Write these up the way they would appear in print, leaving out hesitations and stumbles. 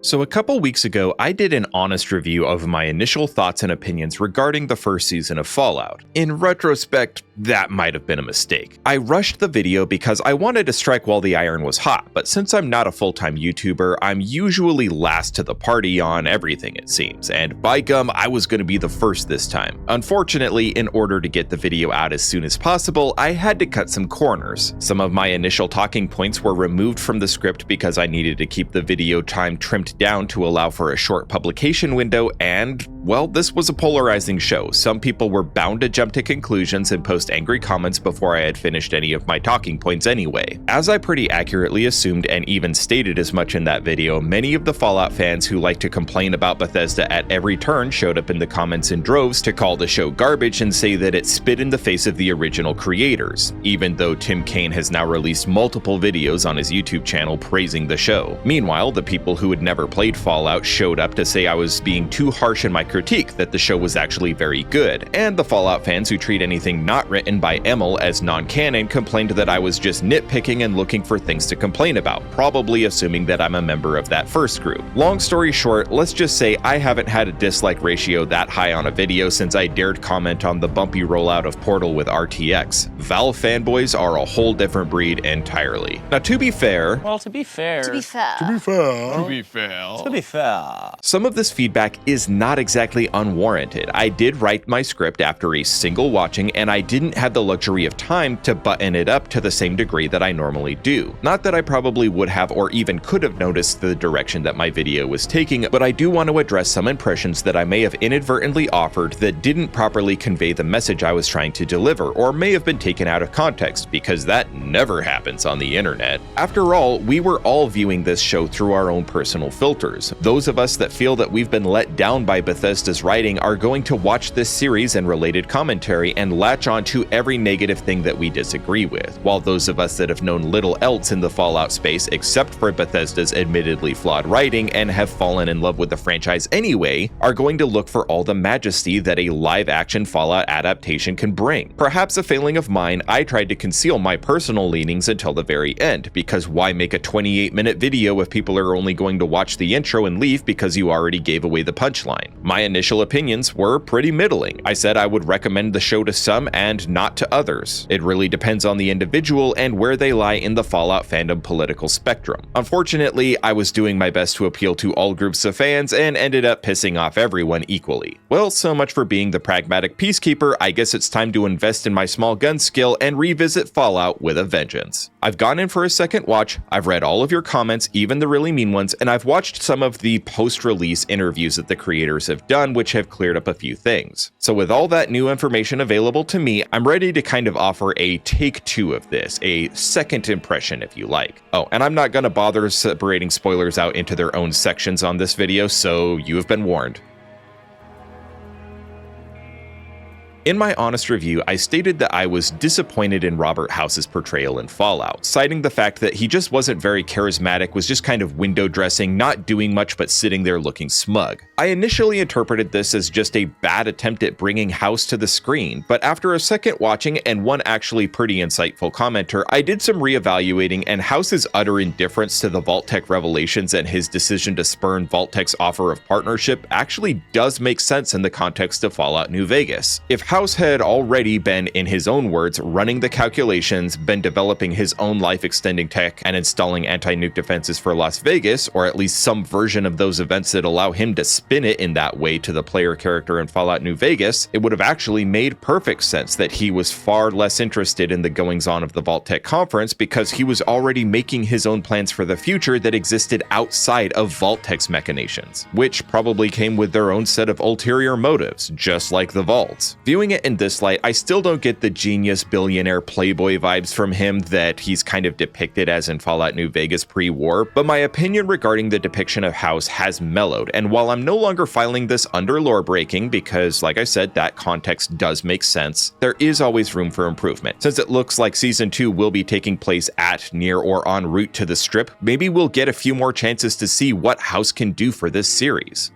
So a couple weeks ago, I did an honest review of my initial thoughts and opinions regarding the first season of Fallout. In retrospect, that might have been a mistake. I rushed the video because I wanted to strike while the iron was hot, but since I'm not a full-time YouTuber, I'm usually last to the party on everything it seems, and by gum, I was going to be the first this time. Unfortunately, in order to get the video out as soon as possible, I had to cut some corners. Some of my initial talking points were removed from the script because I needed to keep the video time trimmed down to allow for a short publication window, and, well, this was a polarizing show. Some people were bound to jump to conclusions and post angry comments before I had finished any of my talking points anyway. As I pretty accurately assumed and even stated as much in that video, many of the Fallout fans who like to complain about Bethesda at every turn showed up in the comments in droves to call the show garbage and say that it spit in the face of the original creators, even though Tim Kaine has now released multiple videos on his YouTube channel praising the show. Meanwhile, the people who had never played Fallout showed up to say I was being too harsh in my critique, that the show was actually very good, and the Fallout fans who treat anything not written by Emil as non-canon complained that I was just nitpicking and looking for things to complain about, probably assuming that I'm a member of that first group. Long story short, let's just say I haven't had a dislike ratio that high on a video since I dared comment on the bumpy rollout of Portal with RTX. Valve fanboys are a whole different breed entirely. Now, to be fair, some of this feedback is not exactly unwarranted. I did write my script after a single watching, and I didn't have the luxury of time to button it up to the same degree that I normally do. Not that I probably would have or even could have noticed the direction that my video was taking, but I do want to address some impressions that I may have inadvertently offered that didn't properly convey the message I was trying to deliver, or may have been taken out of context, because that never happens on the internet. After all, we were all viewing this show through our own personal filters. Those of us that feel that we've been let down by Bethesda's writing are going to watch this series and related commentary and latch on to every negative thing that we disagree with, while those of us that have known little else in the Fallout space except for Bethesda's admittedly flawed writing and have fallen in love with the franchise anyway, are going to look for all the majesty that a live-action Fallout adaptation can bring. Perhaps a failing of mine, I tried to conceal my personal leanings until the very end, because why make a 28-minute video if people are only going to watch the intro and leave because you already gave away the punchline? My initial opinions were pretty middling. I said I would recommend the show to some and not to others. It really depends on the individual and where they lie in the Fallout fandom political spectrum. Unfortunately, I was doing my best to appeal to all groups of fans and ended up pissing off everyone equally. Well, so much for being the pragmatic peacekeeper. I guess it's time to invest in my small gun skill and revisit Fallout with a vengeance. I've gone in for a second watch, I've read all of your comments, even the really mean ones, and I've watched some of the post-release interviews that the creators have done, which have cleared up a few things. So with all that new information available to me, I'm ready to kind of offer a take two of this, a second impression if you like. Oh, and I'm not gonna bother separating spoilers out into their own sections on this video, so you have been warned. In my honest review, I stated that I was disappointed in Robert House's portrayal in Fallout, citing the fact that he just wasn't very charismatic, was just kind of window dressing, not doing much but sitting there looking smug. I initially interpreted this as just a bad attempt at bringing House to the screen, but after a second watching and one actually pretty insightful commenter, I did some reevaluating, and House's utter indifference to the Vault-Tec revelations and his decision to spurn Vault-Tec's offer of partnership actually does make sense in the context of Fallout New Vegas. If House had already been, in his own words, running the calculations, been developing his own life-extending tech, and installing anti-nuke defenses for Las Vegas, or at least some version of those events that allow him to spin it in that way to the player character in Fallout New Vegas, it would have actually made perfect sense that he was far less interested in the goings-on of the Vault-Tec conference, because he was already making his own plans for the future that existed outside of Vault-Tec's machinations, which probably came with their own set of ulterior motives, just like the Vaults. Viewing it in this light, I still don't get the genius billionaire playboy vibes from him that he's kind of depicted as in Fallout New Vegas pre-war, but my opinion regarding the depiction of House has mellowed, and while I'm no longer filing this under lore breaking, because like I said, that context does make sense, there is always room for improvement. Since it looks like Season 2 will be taking place at, near, or en route to the Strip, maybe we'll get a few more chances to see what House can do for this series.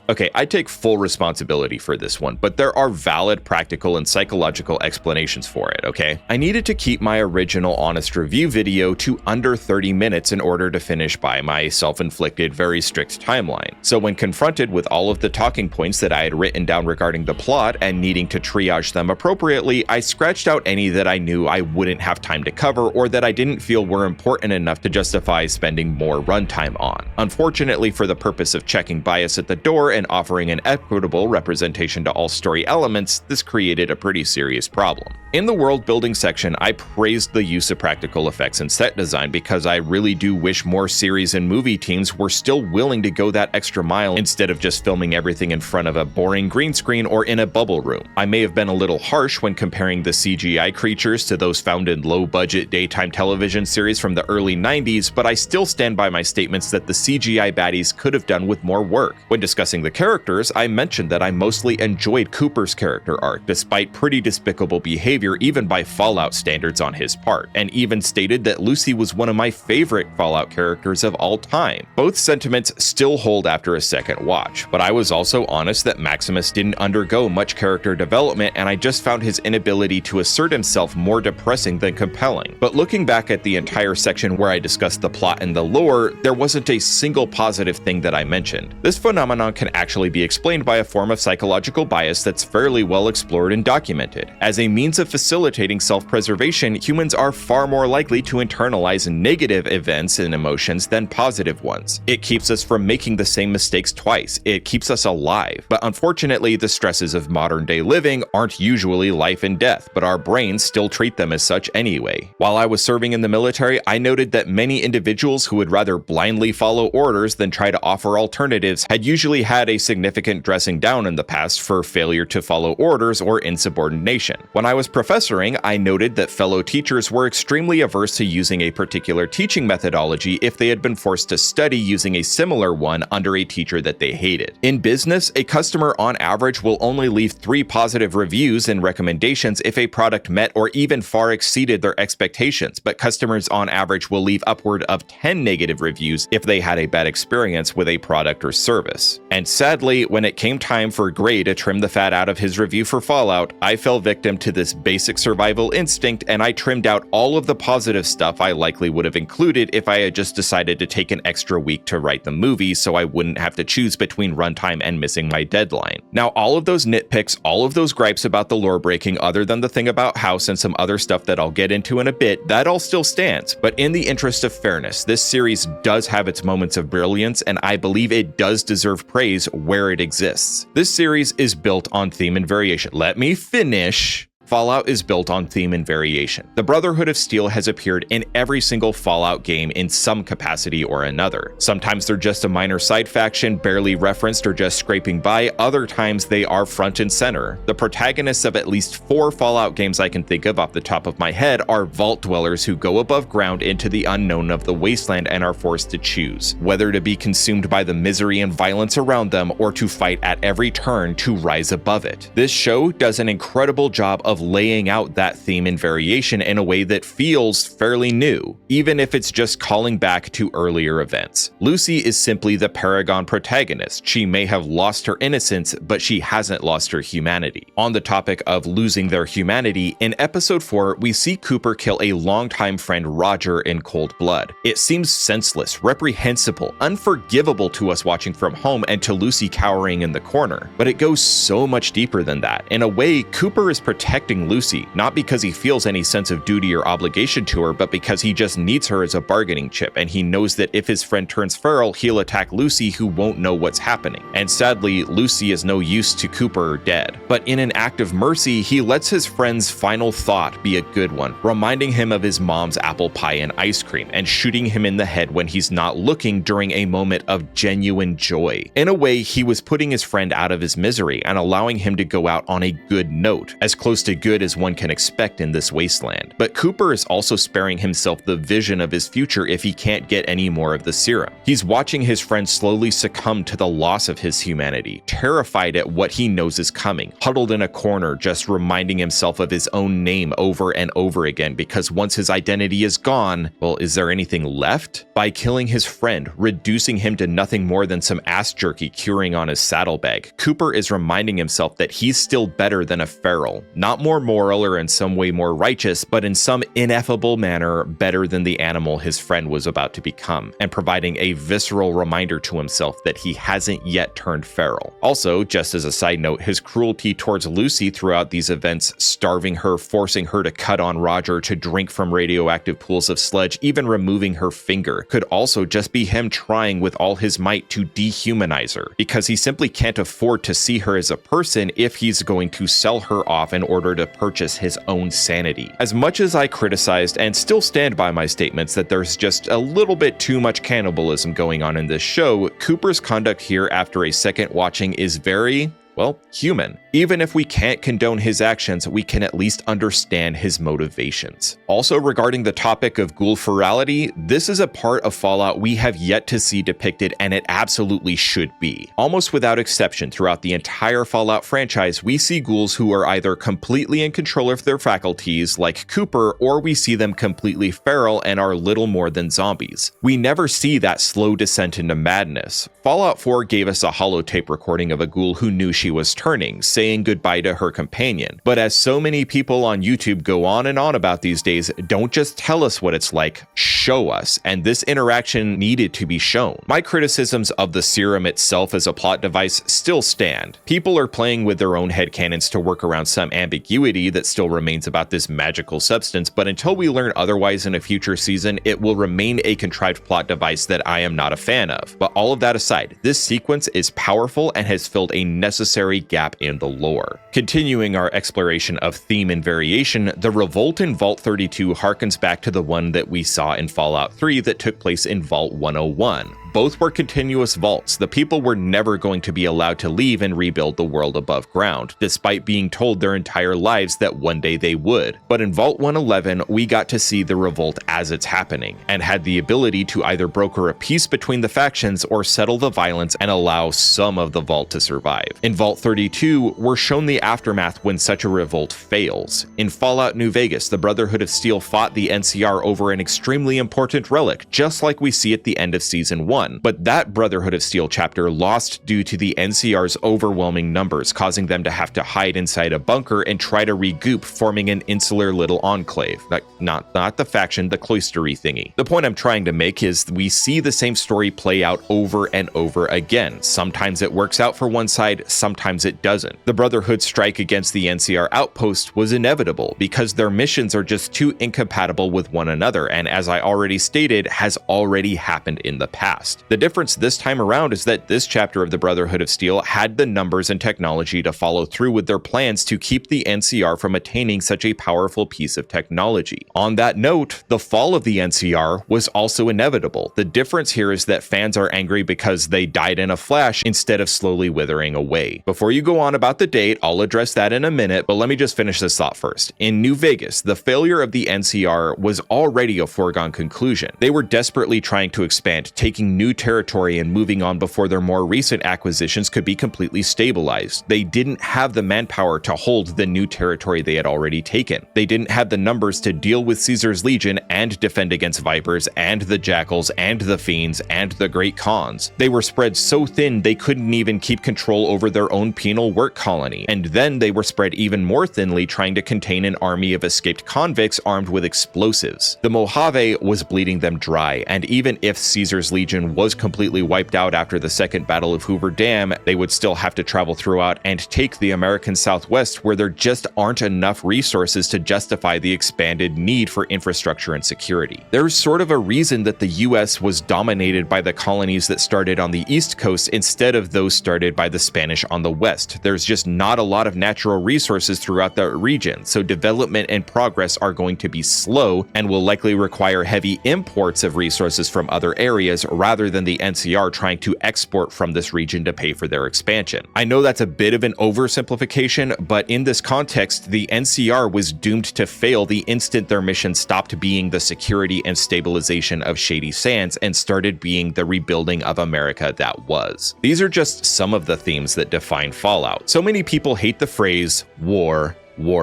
Okay, I take full responsibility for this one, but there are valid practical and psychological explanations for it, okay? I needed to keep my original honest review video to under 30 minutes in order to finish by my self-inflicted, very strict timeline. So when confronted with all of the talking points that I had written down regarding the plot and needing to triage them appropriately, I scratched out any that I knew I wouldn't have time to cover or that I didn't feel were important enough to justify spending more runtime on. Unfortunately, for the purpose of checking bias at the door and offering an equitable representation to all story elements, this created a pretty serious problem. In the world building section, I praised the use of practical effects and set design because I really do wish more series and movie teams were still willing to go that extra mile instead of just filming everything in front of a boring green screen or in a bubble room. I may have been a little harsh when comparing the CGI creatures to those found in low-budget daytime television series from the early 90s, but I still stand by my statements that the CGI baddies could have done with more work. When discussing the characters, I mentioned that I mostly enjoyed Cooper's character arc, despite pretty despicable behavior even by Fallout standards on his part, and even stated that Lucy was one of my favorite Fallout characters of all time. Both sentiments still hold after a second watch, but I was also honest that Maximus didn't undergo much character development, and I just found his inability to assert himself more depressing than compelling. But looking back at the entire section where I discussed the plot and the lore, there wasn't a single positive thing that I mentioned. This phenomenon can actually be explained by a form of psychological bias that's fairly well explored and documented. As a means of facilitating self-preservation, humans are far more likely to internalize negative events and emotions than positive ones. It keeps us from making the same mistakes twice. It keeps us alive. But unfortunately, the stresses of modern-day living aren't usually life and death, but our brains still treat them as such anyway. While I was serving in the military, I noted that many individuals who would rather blindly follow orders than try to offer alternatives had usually had a significant dressing down in the past for failure to follow orders or insubordination. When I was professoring, I noted that fellow teachers were extremely averse to using a particular teaching methodology if they had been forced to study using a similar one under a teacher that they hated. In business, a customer on average will only leave 3 positive reviews and recommendations if a product met or even far exceeded their expectations, but customers on average will leave upward of 10 negative reviews if they had a bad experience with a product or service. And sadly, when it came time for Gray to trim the fat out of his review for Fallout, I fell victim to this basic survival instinct, and I trimmed out all of the positive stuff I likely would have included if I had just decided to take an extra week to write the movie so I wouldn't have to choose between runtime and missing my deadline. Now, all of those nitpicks, all of those gripes about the lore breaking, other than the thing about House and some other stuff that I'll get into in a bit, that all still stands. But in the interest of fairness, this series does have its moments of brilliance, and I believe it does deserve praise where it exists. This series is built on theme and variation. Let me finish. Fallout is built on theme and variation. The Brotherhood of Steel has appeared in every single Fallout game in some capacity or another. Sometimes they're just a minor side faction, barely referenced or just scraping by. Other times they are front and center. The protagonists of at least 4 Fallout games I can think of off the top of my head are vault dwellers who go above ground into the unknown of the wasteland and are forced to choose whether to be consumed by the misery and violence around them or to fight at every turn to rise above it. This show does an incredible job of laying out that theme and variation in a way that feels fairly new, even if it's just calling back to earlier events. Lucy is simply the paragon protagonist. She may have lost her innocence, but she hasn't lost her humanity. On the topic of losing their humanity, in episode 4, we see Cooper kill a longtime friend Roger in cold blood. It seems senseless, reprehensible, unforgivable to us watching from home and to Lucy cowering in the corner, but it goes so much deeper than that. In a way, Cooper is protecting Lucy, not because he feels any sense of duty or obligation to her, but because he just needs her as a bargaining chip, and he knows that if his friend turns feral, he'll attack Lucy, who won't know what's happening. And sadly, Lucy is no use to Cooper dead. But in an act of mercy, he lets his friend's final thought be a good one, reminding him of his mom's apple pie and ice cream, and shooting him in the head when he's not looking during a moment of genuine joy. In a way, he was putting his friend out of his misery and allowing him to go out on a good note, as close to to good as one can expect in this wasteland. But Cooper is also sparing himself the vision of his future if he can't get any more of the serum. He's watching his friend slowly succumb to the loss of his humanity, terrified at what he knows is coming, huddled in a corner just reminding himself of his own name over and over again because once his identity is gone, well, is there anything left? By killing his friend, reducing him to nothing more than some ass jerky curing on his saddlebag, Cooper is reminding himself that he's still better than a feral, not more moral or in some way more righteous, but in some ineffable manner better than the animal his friend was about to become, and providing a visceral reminder to himself that he hasn't yet turned feral. Also, just as a side note, his cruelty towards Lucy throughout these events, starving her, forcing her to cut on Roger, to drink from radioactive pools of sludge, even removing her finger, could also just be him trying with all his might to dehumanize her, because he simply can't afford to see her as a person if he's going to sell her off in order to purchase his own sanity. As much as I criticized and still stand by my statements that there's just a little bit too much cannibalism going on in this show, Cooper's conduct here after a second watching is very, well, human. Even if we can't condone his actions, we can at least understand his motivations. Also, regarding the topic of ghoul ferality, this is a part of Fallout we have yet to see depicted, and it absolutely should be. Almost without exception, throughout the entire Fallout franchise, we see ghouls who are either completely in control of their faculties, like Cooper, or we see them completely feral and are little more than zombies. We never see that slow descent into madness. Fallout 4 gave us a holotape recording of a ghoul who knew she was turning, saying goodbye to her companion. But as so many people on YouTube go on and on about these days, don't just tell us what it's like, show us. And this interaction needed to be shown. My criticisms of the serum itself as a plot device still stand. People are playing with their own headcanons to work around some ambiguity that still remains about this magical substance, but until we learn otherwise in a future season, it will remain a contrived plot device that I am not a fan of. But all of that aside, this sequence is powerful and has filled a necessary gap in the lore. Continuing our exploration of theme and variation, the revolt in Vault 32 harkens back to the one that we saw in Fallout 3 that took place in Vault 101. Both were continuous vaults. The people were never going to be allowed to leave and rebuild the world above ground, despite being told their entire lives that one day they would. But in Vault 111, we got to see the revolt as it's happening, and had the ability to either broker a peace between the factions or settle the violence and allow some of the vault to survive. In Vault 32, we're shown the aftermath when such a revolt fails. In Fallout New Vegas, the Brotherhood of Steel fought the NCR over an extremely important relic, just like we see at the end of Season 1. But that Brotherhood of Steel chapter lost due to the NCR's overwhelming numbers, causing them to have to hide inside a bunker and try to regroup, forming an insular little enclave. Not the faction, the cloistery thingy. The point I'm trying to make is we see the same story play out over and over again. Sometimes it works out for one side, sometimes it doesn't. The Brotherhood's strike against the NCR outpost was inevitable because their missions are just too incompatible with one another, and as I already stated, has already happened in the past. The difference this time around is that this chapter of the Brotherhood of Steel had the numbers and technology to follow through with their plans to keep the NCR from attaining such a powerful piece of technology. On that note, the fall of the NCR was also inevitable. The difference here is that fans are angry because they died in a flash instead of slowly withering away. Before you go on about the date, I'll address that in a minute, but let me just finish this thought first. In New Vegas, the failure of the NCR was already a foregone conclusion. They were desperately trying to expand, taking new territory and moving on before their more recent acquisitions could be completely stabilized. They didn't have the manpower to hold the new territory they had already taken. They didn't have the numbers to deal with Caesar's Legion and defend against Vipers and the Jackals and the Fiends and the Great Khans. They were spread so thin they couldn't even keep control over their own penal work colony, and then they were spread even more thinly trying to contain an army of escaped convicts armed with explosives. The Mojave was bleeding them dry, and even if Caesar's Legion was completely wiped out after the Second Battle of Hoover Dam, they would still have to travel throughout and take the American Southwest, where there just aren't enough resources to justify the expanded need for infrastructure and security. There's sort of a reason that the US was dominated by the colonies that started on the East Coast instead of those started by the Spanish on the West. There's just not a lot of natural resources throughout that region, so development and progress are going to be slow and will likely require heavy imports of resources from other areas rather rather than the NCR trying to export from this region to pay for their expansion. I know that's a bit of an oversimplification, but in this context, the NCR was doomed to fail the instant their mission stopped being the security and stabilization of Shady Sands and started being the rebuilding of America that was. These are just some of the themes that define Fallout. So many people hate the phrase war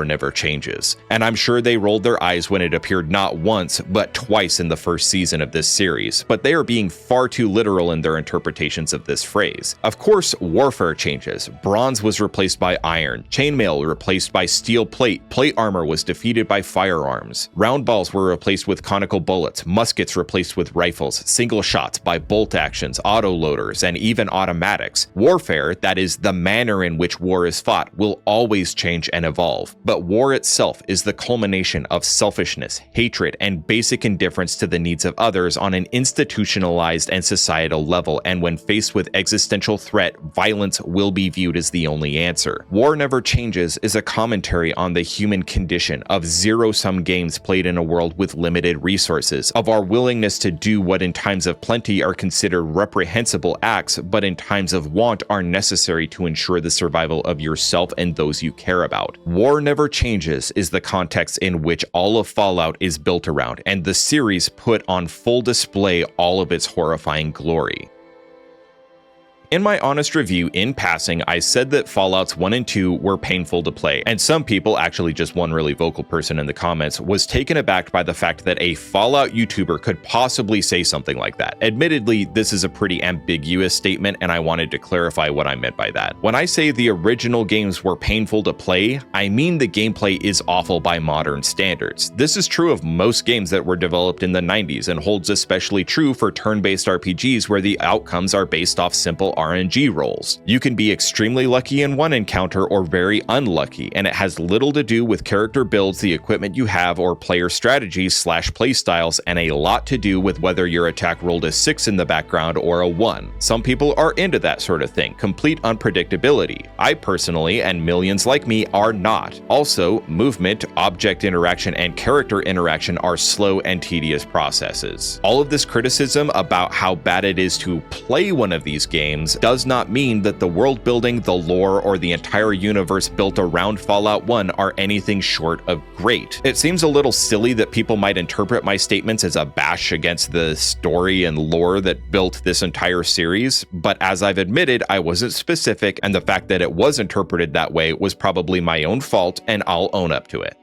never changes. And I'm sure they rolled their eyes when it appeared not once, but twice in the first season of this series, but they are being far too literal in their interpretations of this phrase. Of course, warfare changes. Bronze was replaced by iron, chainmail replaced by steel plate, plate armor was defeated by firearms, round balls were replaced with conical bullets, muskets replaced with rifles, single shots by bolt actions, autoloaders, and even automatics. Warfare, that is the manner in which war is fought, will always change and evolve. But war itself is the culmination of selfishness, hatred, and basic indifference to the needs of others on an institutionalized and societal level, and when faced with existential threat, violence will be viewed as the only answer. War Never Changes is a commentary on the human condition of zero-sum games played in a world with limited resources, of our willingness to do what in times of plenty are considered reprehensible acts, but in times of want are necessary to ensure the survival of yourself and those you care about. War Never Changes is the context in which all of Fallout is built around, and the series put on full display all of its horrifying glory. In my honest review, in passing, I said that Fallouts 1 and 2 were painful to play, and some people, actually just one really vocal person in the comments, was taken aback by the fact that a Fallout YouTuber could possibly say something like that. Admittedly, this is a pretty ambiguous statement, and I wanted to clarify what I meant by that. When I say the original games were painful to play, I mean the gameplay is awful by modern standards. This is true of most games that were developed in the 90s, and holds especially true for turn-based RPGs where the outcomes are based off simple RNG rolls. You can be extremely lucky in one encounter or very unlucky, and it has little to do with character builds, the equipment you have, or player strategies / playstyles, and a lot to do with whether your attack rolled a 6 in the background or a 1. Some people are into that sort of thing, complete unpredictability. I personally, and millions like me, are not. Also, movement, object interaction, and character interaction are slow and tedious processes. All of this criticism about how bad it is to play one of these games does not mean that the world building, the lore, or the entire universe built around Fallout 1 are anything short of great. It seems a little silly that people might interpret my statements as a bash against the story and lore that built this entire series, but as I've admitted, I wasn't specific, and the fact that it was interpreted that way was probably my own fault, and I'll own up to it.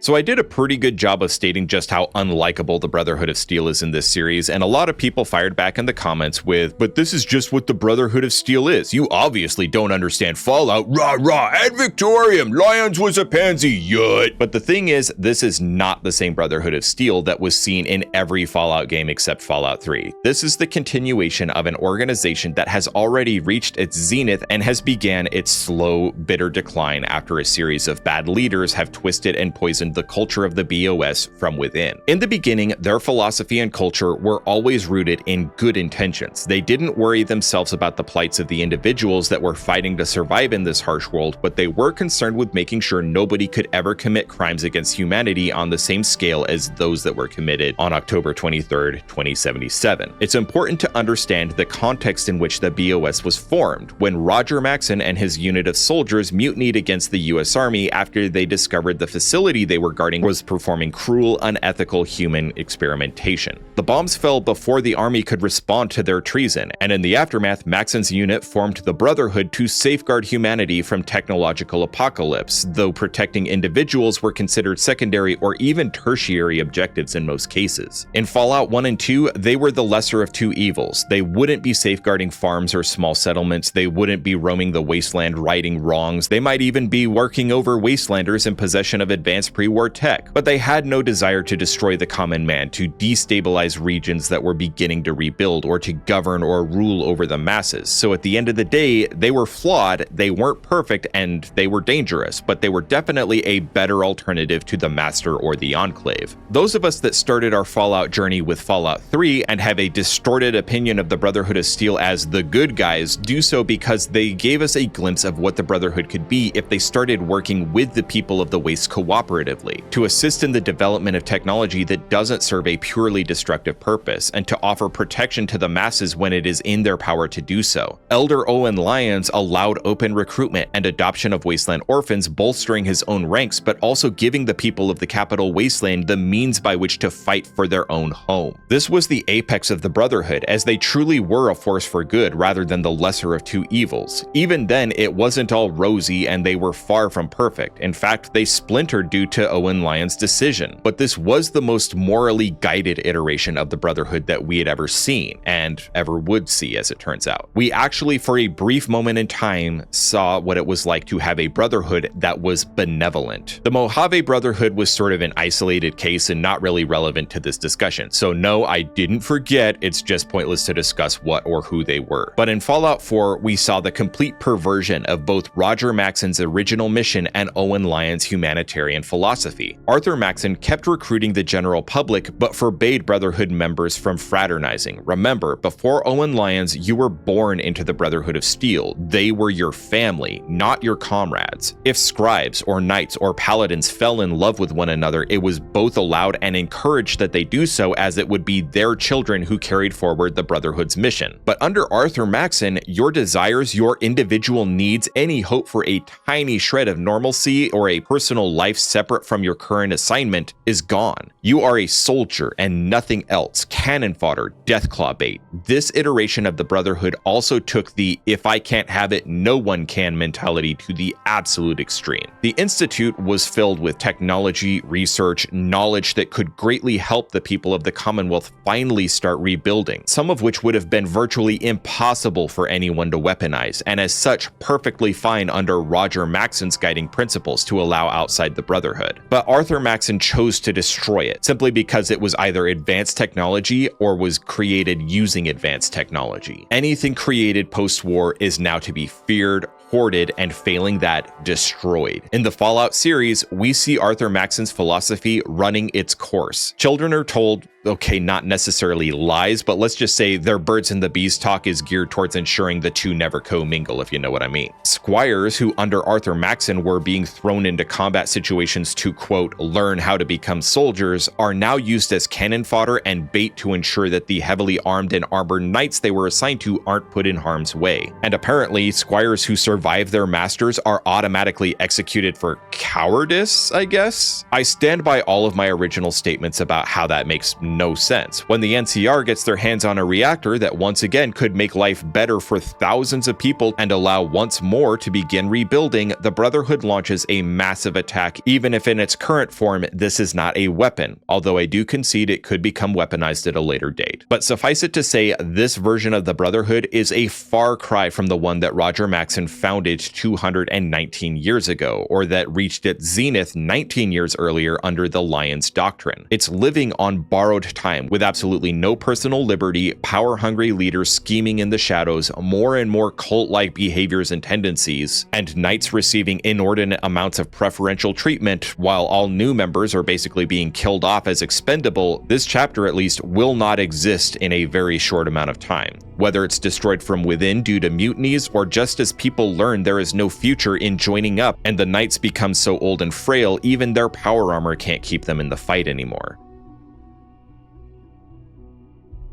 So I did a pretty good job of stating just how unlikable the Brotherhood of Steel is in this series, and a lot of people fired back in the comments with, "But this is just what the Brotherhood of Steel is. You obviously don't understand Fallout. Rah rah, ad Victoriam, Lyons was a pansy, yut." But the thing is, this is not the same Brotherhood of Steel that was seen in every Fallout game except Fallout 3. This is the continuation of an organization that has already reached its zenith and has began its slow, bitter decline after a series of bad leaders have twisted and poisoned the culture of the BOS from within. In the beginning, their philosophy and culture were always rooted in good intentions. They didn't worry themselves about the plights of the individuals that were fighting to survive in this harsh world, but they were concerned with making sure nobody could ever commit crimes against humanity on the same scale as those that were committed on October 23rd, 2077. It's important to understand the context in which the BOS was formed, when Roger Maxon and his unit of soldiers mutinied against the US Army after they discovered the facility they were guarding was performing cruel, unethical human experimentation. The bombs fell before the army could respond to their treason, and in the aftermath, Maxon's unit formed the Brotherhood to safeguard humanity from technological apocalypse, though protecting individuals were considered secondary or even tertiary objectives in most cases. In Fallout 1 and 2, they were the lesser of two evils. They wouldn't be safeguarding farms or small settlements, they wouldn't be roaming the wasteland righting wrongs, they might even be working over wastelanders in possession of advanced pre-war tech, but they had no desire to destroy the common man, to destabilize regions that were beginning to rebuild, or to govern or rule over the masses. So at the end of the day, they were flawed, they weren't perfect, and they were dangerous, but they were definitely a better alternative to the Master or the Enclave. Those of us that started our Fallout journey with Fallout 3 and have a distorted opinion of the Brotherhood of Steel as the good guys do so because they gave us a glimpse of what the Brotherhood could be if they started working with the people of the Waste cooperatively. effectively, to assist in the development of technology that doesn't serve a purely destructive purpose, and to offer protection to the masses when it is in their power to do so. Elder Owen Lyons allowed open recruitment and adoption of wasteland orphans, bolstering his own ranks, but also giving the people of the capital wasteland the means by which to fight for their own home. This was the apex of the Brotherhood, as they truly were a force for good rather than the lesser of two evils. Even then, it wasn't all rosy and they were far from perfect. In fact, they splintered due to Owen Lyons' decision. But this was the most morally guided iteration of the Brotherhood that we had ever seen, and ever would see, as it turns out. We actually, for a brief moment in time, saw what it was like to have a Brotherhood that was benevolent. The Mojave Brotherhood was sort of an isolated case and not really relevant to this discussion. So no, I didn't forget, it's just pointless to discuss what or who they were. But in Fallout 4, we saw the complete perversion of both Roger Maxon's original mission and Owen Lyons' humanitarian philosophy. Arthur Maxon kept recruiting the general public, but forbade Brotherhood members from fraternizing. Remember, before Owen Lyons, you were born into the Brotherhood of Steel. They were your family, not your comrades. If scribes or knights or paladins fell in love with one another, it was both allowed and encouraged that they do so, as it would be their children who carried forward the Brotherhood's mission. But under Arthur Maxon, your desires, your individual needs, any hope for a tiny shred of normalcy or a personal life separate from your current assignment is gone. You are a soldier and nothing else, cannon fodder, deathclaw bait. This iteration of the Brotherhood also took the "if I can't have it, no one can" mentality to the absolute extreme. The Institute was filled with technology, research, knowledge that could greatly help the people of the Commonwealth finally start rebuilding, some of which would have been virtually impossible for anyone to weaponize, and as such perfectly fine under Roger Maxon's guiding principles to allow outside the Brotherhood. But Arthur Maxon chose to destroy it, simply because it was either advanced technology or was created using advanced technology. Anything created post-war is now to be feared, hoarded, and failing that, destroyed. In the Fallout series, we see Arthur Maxon's philosophy running its course. Children are told, okay, not necessarily lies, but let's just say their birds and the bees talk is geared towards ensuring the two never commingle, if you know what I mean. Squires who under Arthur Maxon were being thrown into combat situations to, quote, learn how to become soldiers, are now used as cannon fodder and bait to ensure that the heavily armed and armored knights they were assigned to aren't put in harm's way. And apparently, squires who survive their masters are automatically executed for cowardice, I guess? I stand by all of my original statements about how that makes no sense. When the NCR gets their hands on a reactor that once again could make life better for thousands of people and allow once more to begin rebuilding, the Brotherhood launches a massive attack. Even if in its current form, this is not a weapon, although I do concede it could become weaponized at a later date. But suffice it to say, this version of the Brotherhood is a far cry from the one that Roger Maxon founded 219 years ago, or that reached its zenith 19 years earlier under the Lyons Doctrine. It's living on borrowed time, with absolutely no personal liberty, power-hungry leaders scheming in the shadows, more and more cult-like behaviors and tendencies, and knights receiving inordinate amounts of preferential treatment, while all new members are basically being killed off as expendable. This chapter, at least, will not exist in a very short amount of time. Whether it's destroyed from within due to mutinies, or just as people learn there is no future in joining up, and the knights become so old and frail, even their power armor can't keep them in the fight anymore.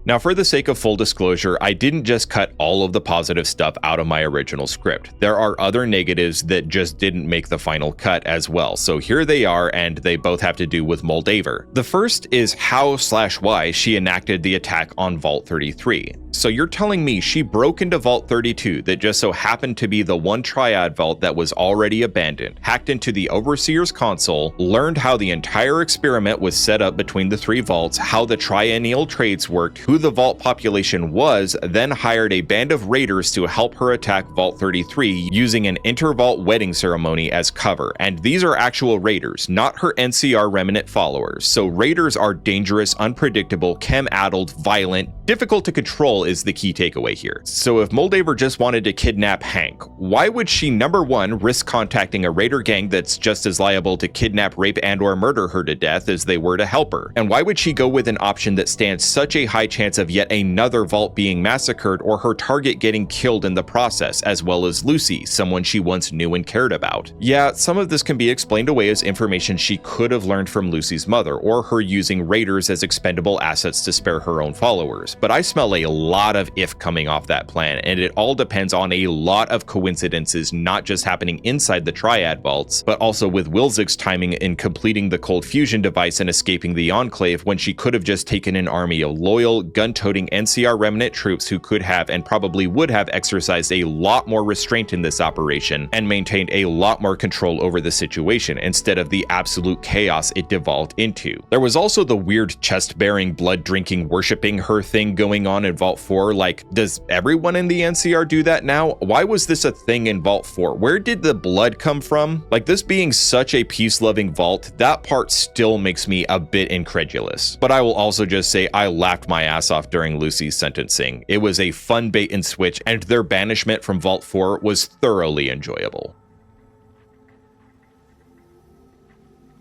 Now, for the sake of full disclosure, I didn't just cut all of the positive stuff out of my original script. There are other negatives that just didn't make the final cut as well, so here they are, and they both have to do with Moldaver. The first is how/why she enacted the attack on Vault 33. So you're telling me she broke into Vault 32 that just so happened to be the one triad vault that was already abandoned, hacked into the Overseer's console, learned how the entire experiment was set up between the three vaults, how the triennial traits worked, who the vault population was, then hired a band of raiders to help her attack Vault 33 using an inter-vault wedding ceremony as cover. And these are actual raiders, not her NCR remnant followers. So raiders are dangerous, unpredictable, chem-addled, violent, Difficult to control is the key takeaway here. So if Moldaver just wanted to kidnap Hank, why would she, number one, risk contacting a raider gang that's just as liable to kidnap, rape, and or murder her to death as they were to help her? And why would she go with an option that stands such a high chance of yet another vault being massacred or her target getting killed in the process, as well as Lucy, someone she once knew and cared about? Yeah, some of this can be explained away as information she could have learned from Lucy's mother, or her using raiders as expendable assets to spare her own followers. But I smell a lot of if coming off that plan, and it all depends on a lot of coincidences not just happening inside the Triad vaults, but also with Wilzig's timing in completing the cold fusion device and escaping the Enclave when she could have just taken an army of loyal, gun-toting NCR remnant troops who could have and probably would have exercised a lot more restraint in this operation and maintained a lot more control over the situation instead of the absolute chaos it devolved into. There was also the weird chest-bearing, blood-drinking, worshipping her thing going on in Vault 4. Like, does everyone in the NCR do that now? Why was this a thing in Vault 4? Where did the blood come from? Like, this being such a peace-loving vault, that part still makes me a bit incredulous. But I will also just say I laughed my ass off during Lucy's sentencing. It was a fun bait and switch, and their banishment from Vault 4 was thoroughly enjoyable.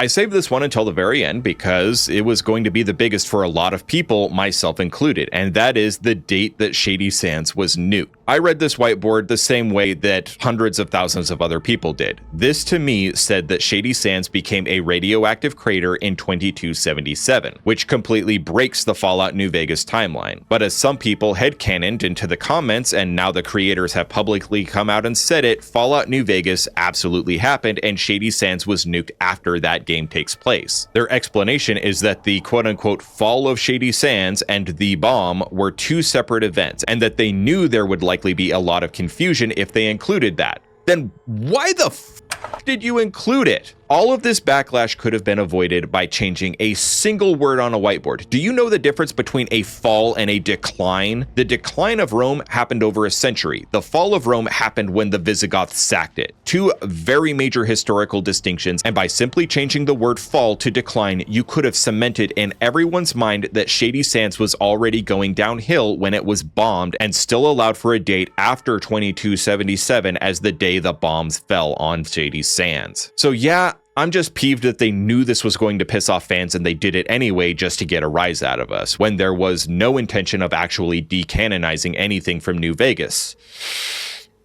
I saved this one until the very end because it was going to be the biggest for a lot of people, myself included, and that is the date that Shady Sands was nuked. I read this whiteboard the same way that hundreds of thousands of other people did. This to me said that Shady Sands became a radioactive crater in 2277, which completely breaks the Fallout New Vegas timeline. But as some people headcanoned into the comments, and now the creators have publicly come out and said it, Fallout New Vegas absolutely happened and Shady Sands was nuked after that game takes place. Their explanation is that the quote-unquote fall of Shady Sands and the bomb were two separate events, and that they knew there would likely be a lot of confusion if they included that. Then why the f did you include it? All of this backlash could have been avoided by changing a single word on a whiteboard. Do you know the difference between a fall and a decline? The decline of Rome happened over a century. The fall of Rome happened when the Visigoths sacked it. Two very major historical distinctions, and by simply changing the word fall to decline, you could have cemented in everyone's mind that Shady Sands was already going downhill when it was bombed, and still allowed for a date after 2277 as the day the bombs fell on Shady Sands. So yeah, I'm just peeved that they knew this was going to piss off fans and they did it anyway just to get a rise out of us, when there was no intention of actually decanonizing anything from New Vegas.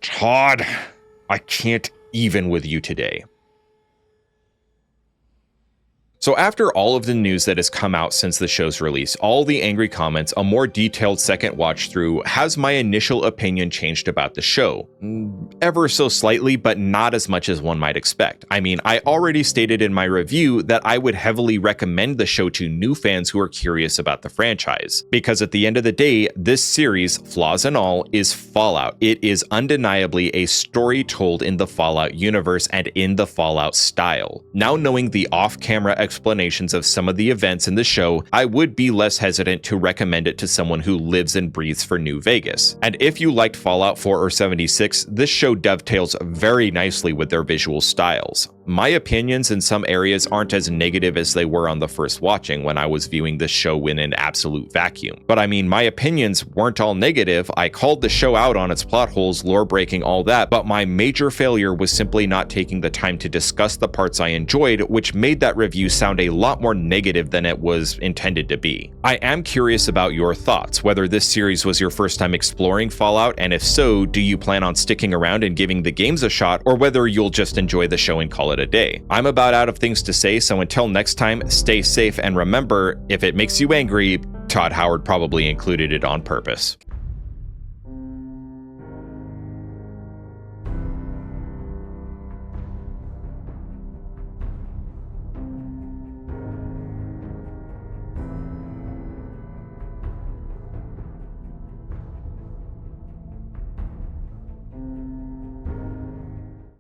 Todd, I can't even with you today. So after all of the news that has come out since the show's release, all the angry comments, a more detailed second watch through, has my initial opinion changed about the show? Ever so slightly, but not as much as one might expect. I mean, I already stated in my review that I would heavily recommend the show to new fans who are curious about the franchise. Because at the end of the day, this series, flaws and all, is Fallout. It is undeniably a story told in the Fallout universe and in the Fallout style. Now knowing the off-camera explanations of some of the events in the show, I would be less hesitant to recommend it to someone who lives and breathes for New Vegas. And if you liked Fallout 4 or 76, this show dovetails very nicely with their visual styles. My opinions in some areas aren't as negative as they were on the first watching when I was viewing this show in an absolute vacuum. But I mean, my opinions weren't all negative. I called the show out on its plot holes, lore breaking, all that, but my major failure was simply not taking the time to discuss the parts I enjoyed, which made that review sound a lot more negative than it was intended to be. I am curious about your thoughts, whether this series was your first time exploring Fallout, and if so, do you plan on sticking around and giving the games a shot, or whether you'll just enjoy the show and call it a day. I'm about out of things to say, so until next time, stay safe, and remember, if it makes you angry, Todd Howard probably included it on purpose.